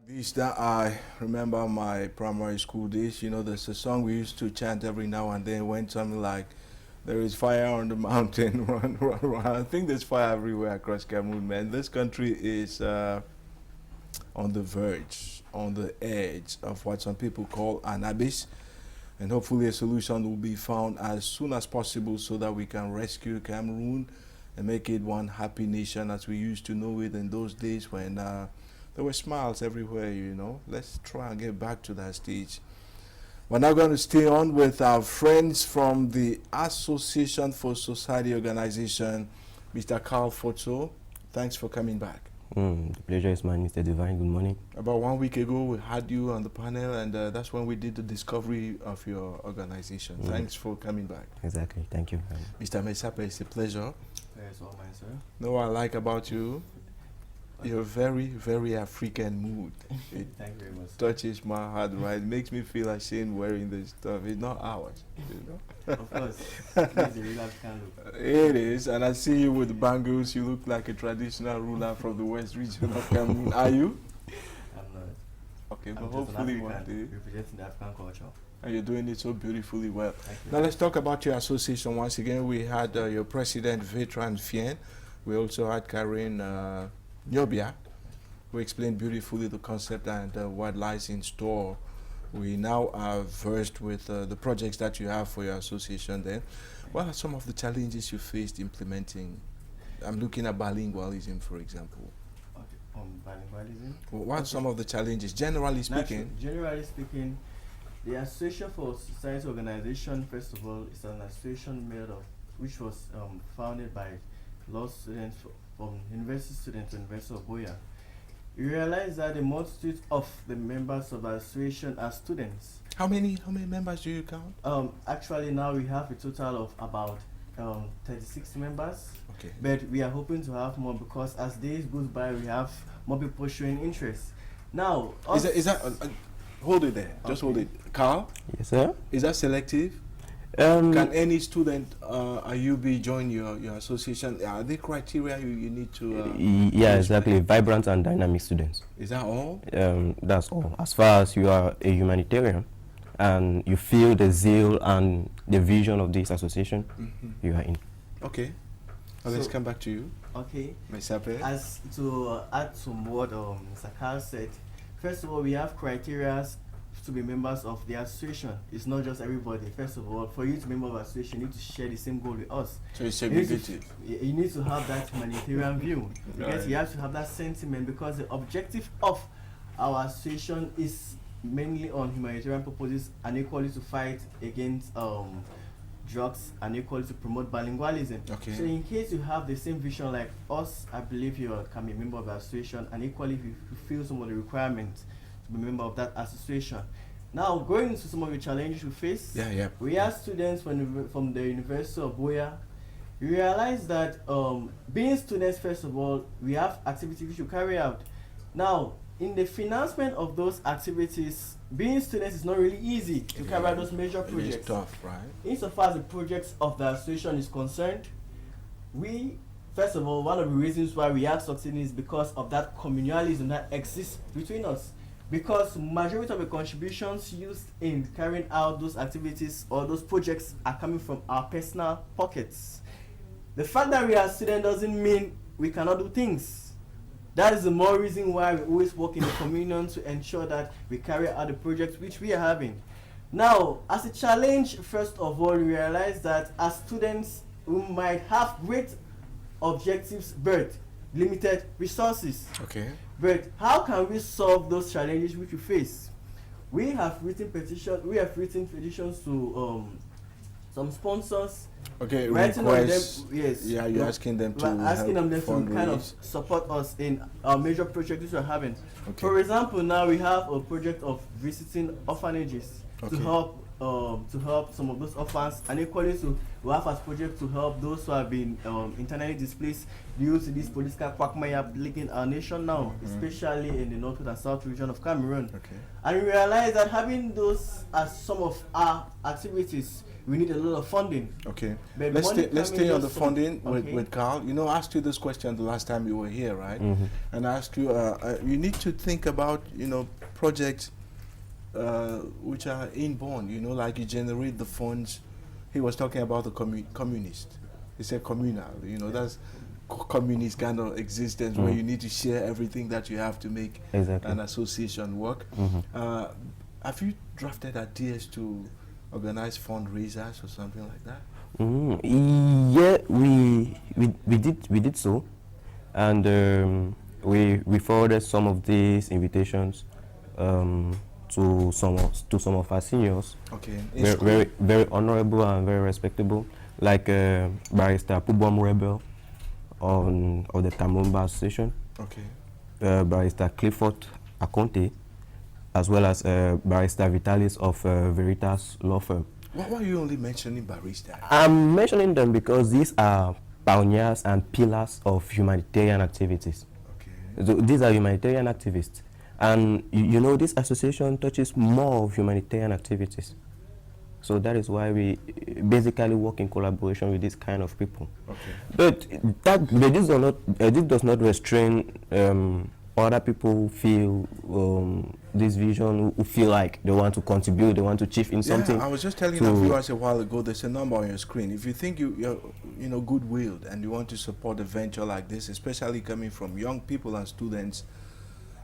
This that I remember my primary school days. You know, there's a song we used to chant every now and then. Went something like, "There is fire on the mountain, run, run, run." I think there's fire everywhere across Cameroon, man. This country is on the verge, on the edge of what some people call an abyss, and hopefully a solution will be found as soon as possible so that we can rescue Cameroon and make it one happy nation as we used to know it in those days when there were smiles everywhere, you know. Let's try and get back to that stage. We're now going to stay on with our friends from the Association for Society Organization, Mr. Carl Foto. Thanks for coming back. The pleasure is mine, Mr. Divine. Good morning. About 1 week ago, we had you on the panel, and that's when we did the discovery of your organization. Thanks for coming back. Exactly. Thank you. Mr. Mesape, it's a pleasure. It's all mine, sir. Know what I like about you? You're very, very African mood. It Thank you very much. touches my heart, right? It makes me feel ashamed wearing this stuff. It's not ours, you know? Of course. It's a real African look. It is, and I see you with bangles. You look like a traditional ruler from the West region of Cameroon. Are you? I'm not. Okay, I'm but just hopefully an one African day. representing the African culture. And you're doing it so beautifully well. Thank you. Now let's talk about your association once again. We had your president, Vetran Fien. We also had Karen Nyobia, who explained beautifully the concept and what lies in store. We now are versed with the projects that you have for your association then. What are some of the challenges you faced implementing? I'm looking at bilingualism, for example. Okay. Bilingualism. What are some of the challenges, generally speaking? Generally speaking, the Association for Society Organization, first of all, is an association made of, which was founded by law students from University students from University of Boya. You realize that the multitude of the members of the association are students. How many members do you count? Actually, now we have a total of about 36 members. Okay. But we are hoping to have more because as days goes by, we have more people showing interest. Now, Is that hold it there. Just hold it. Carl, Yes, sir. is that selective? Um, Can any student IUB join your association? Are there criteria you need to? yeah, exactly. Vibrant and dynamic students. Is that all? That's all. As far as you are a humanitarian and you feel the zeal and the vision of this association, you are in. Okay. Well, let's So- come back to you, okay, Mesape. as to add to what Mr. Carl said, first of all, we have criteria to be members of the association. It's not just everybody. First of all, for you to be member of the association, you need to share the same goal with us. So it's You need to- segregated. You need to have that humanitarian view because Right. you have to have that sentiment because the objective of our association is mainly on humanitarian purposes and equally to fight against drugs and equally to promote bilingualism. Okay. So in case you have the same vision like us, I believe you can be a member of the association and equally if you fulfill some of the requirements to be a member of that association. Now going into some of the challenges we face, Yeah. we are students from the University of Boya. You realize that being students, first of all, we have activities which you carry out. Now, in the financement of those activities, being students is not really easy to carry out those major It is projects. tough, right? Insofar as the projects of the association is concerned, first of all, one of the reasons why we are succeeding is because of that communalism that exists between us. Because majority of the contributions used in carrying out those activities or those projects are coming from our personal pockets. The fact that we are students doesn't mean we cannot do things. That is the more reason why we always work in the communion to ensure that we carry out the projects which we are having. Now, as a challenge, first of all, we realize that as students, we might have great objectives but limited resources. Okay. But how can we solve those challenges which we face? We have written petitions to some sponsors. Okay. Writing on them, Request. yes. Yeah, you're asking them to. We're asking them help to kind of fundraise. support us in our major projects which we're having. Okay. For example, now we have a project of visiting orphanages Okay. to help some of those orphans, and equally we have a project to help those who have been internally displaced due to this political quagmire plaguing our nation now, especially in the north and south region of Cameroon. Okay. And we realize that having those as some of our activities we need a lot of funding. Okay. But Let's money let's coming stay on the just from- funding okay. with Carl. You know, I asked you this question the last time you were here, right? And I asked you, you need to think about, projects which are inborn, like you generate the funds. He was talking about the communist. He said communal, that's communist kind of existence where you need to share everything that you have to make an association work. Have you drafted ideas to organize fundraisers or something like that? Yeah, we did so, and we forwarded some of these invitations to some of our seniors. Okay. Very honorable and very respectable, like Barrister Pubom Rebel of the Tamumba Association. Okay. Barrister Clifford Akonte, as well as Barrister Vitalis of Veritas Law Firm. Why are you only mentioning barista? I'm mentioning them because these are pioneers and pillars of humanitarian activities. Okay. So these are humanitarian activists. And this association touches more of humanitarian activities. So that is why we basically work in collaboration with this kind of people. Okay. But this does not restrain other people who feel this vision, who feel like they want to contribute, they want to chip in something. I was just telling our viewers a while ago, there's a number on your screen. If you think you're good-willed and you want to support a venture like this, especially coming from young people and students,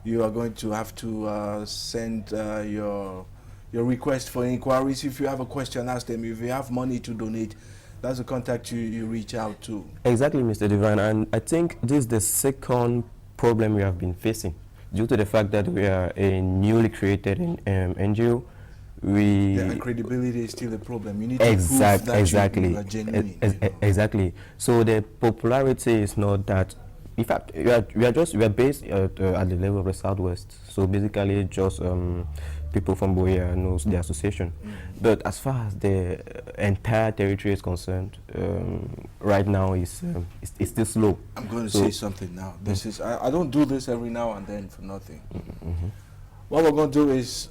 you are going to have to send your request for inquiries. If you have a question, ask them. If you have money to donate, that's the contact you reach out to. Exactly, Mr. Divine. And I think this is the second problem we have been facing. Due to the fact that we are a newly created NGO, and credibility is still a problem. You need to prove that you are genuine. Exactly. So the popularity is not that. In fact, we are based at the level of the Southwest. So basically, just people from Boya knows the association. But as far as the entire territory is concerned, right now it's still slow. I'm going to say something now. This is I don't do this every now and then for nothing. What we're going to do is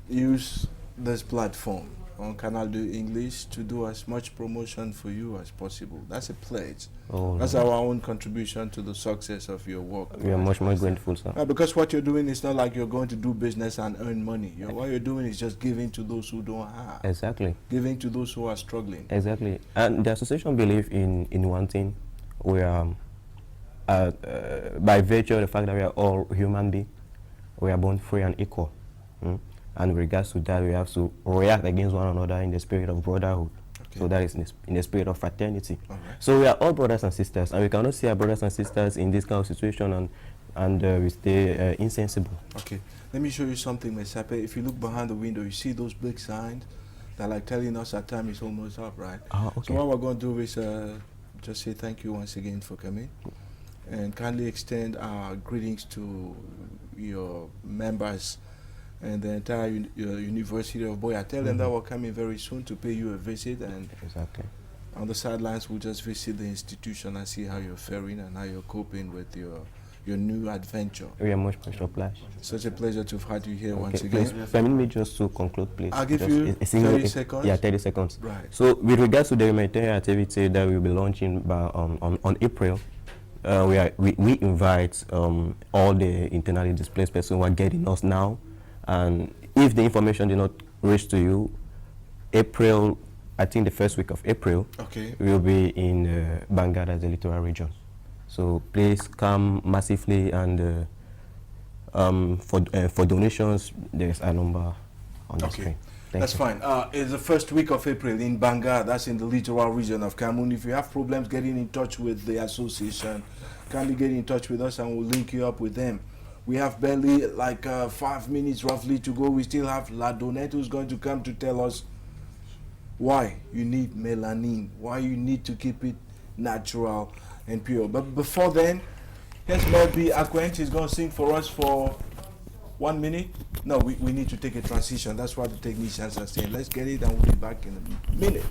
use this platform on Canal de English to do as much promotion for you as possible. That's a pledge. That's our own contribution to the success of your work. We are much more grateful, sir. Because what you're doing is not like you're going to do business and earn money. What you're doing is just giving to those who don't have. Exactly. Giving to those who are struggling. Exactly. And the association believes in one thing. We are, by virtue of the fact that we are all human beings, we are born free and equal. And in regards to that, we have to react against one another in the spirit of brotherhood. Okay. So that is in the spirit of fraternity. Right. So we are all brothers and sisters, and we cannot see our brothers and sisters in this kind of situation and we stay insensible. Okay, let me show you something, Mesape. If you look behind the window, you see those big signs that are like telling us our time is almost up, right? Okay. So what we're going to do is just say thank you once again for coming, and kindly extend our greetings to your members and the entire University of Boya. Tell them that we're coming very soon to pay you a visit, and on the sidelines we'll just visit the institution and see how you're faring and how you're coping with your new adventure. We are much obliged. Such a pleasure to have had you here once again. Please, permit me just to conclude, please. I'll give you 30 seconds. Yeah, 30 seconds. Right. So with regards to the humanitarian activity that we'll be launching on April, we invite all the internally displaced persons who are getting us now. And if the information did not reach to you, April, I think the first week of April, we'll be in Bangad as the littoral region. So please come massively, and for donations, there's a number on the screen. That's fine. It's the first week of April in Bangad, that's in the littoral region of Cameroon. If you have problems getting in touch with the association, kindly get in touch with us and we'll link you up with them. We have barely like 5 minutes roughly to go. We still have La Donette who's going to come to tell us why you need melanin, why you need to keep it natural and pure. But before then, here's Melby Aquent. He's going to sing for us for 1 minute. No, we need to take a transition. That's what the technicians are saying. Let's get it and we'll be back in a minute.